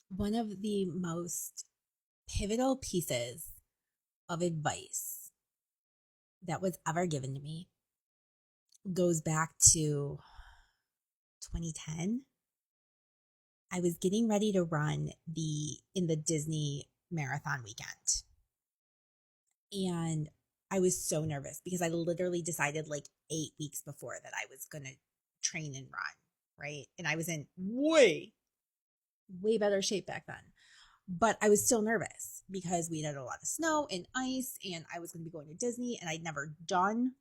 One of the most pivotal pieces of advice that was ever given to me goes back to 2010. I was getting ready to run in the Disney marathon weekend. And I was so nervous because I literally decided like 8 weeks before that I was going to train and run, right? And I was in way better shape back then. But I was still nervous because we had a lot of snow and ice, and I was going to be going to Disney, and I'd never done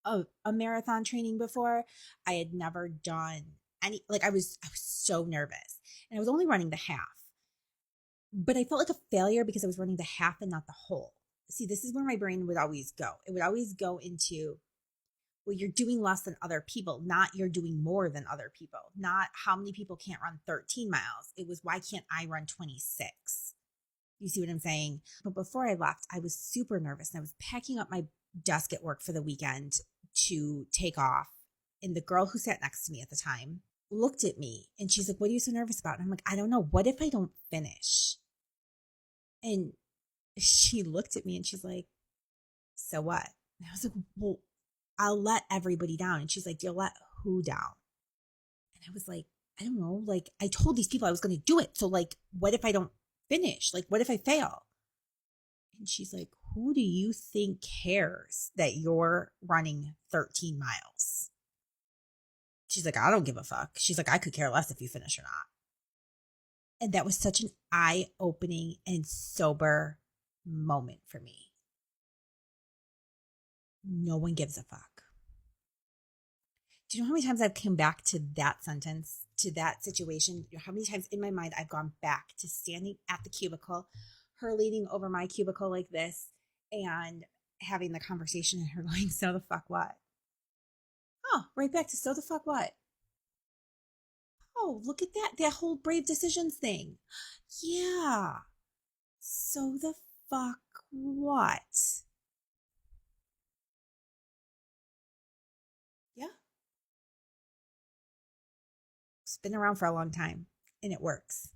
a marathon training before. I had never done any, like I was so nervous, and I was only running the half, but I felt like a failure because I was running the half and not the whole. See, this is where my brain would always go. It would always go into, well, you're doing less than other people, not you're doing more than other people, not how many people can't run 13 miles. It was, why can't I run 26? You see what I'm saying? But before I left, I was super nervous, and I was packing up my desk at work for the weekend to take off. And the girl who sat next to me at the time looked at me, and she's like, what are you so nervous about? And I'm like, I don't know. What if I don't finish? And she looked at me and she's like, so what? And I was like, well, I'll let everybody down. And she's like, you'll let who down? And I was like, I don't know. Like, I told these people I was going to do it. So like, what if I don't finish? Like, what if I fail? And she's like, who do you think cares that you're running 13 miles? She's like, I don't give a fuck. She's like, I could care less if you finish or not. And that was such an eye-opening and sober moment for me. No one gives a fuck. Do you know how many times I've come back to that sentence, to that situation? How many times in my mind I've gone back to standing at the cubicle, her leaning over my cubicle like this, and having the conversation, and her going, so the fuck what? Oh, right back to so the fuck what? Oh, look at that whole brave decisions thing. Yeah. So the fuck what? Yeah. It's been around for a long time, and it works.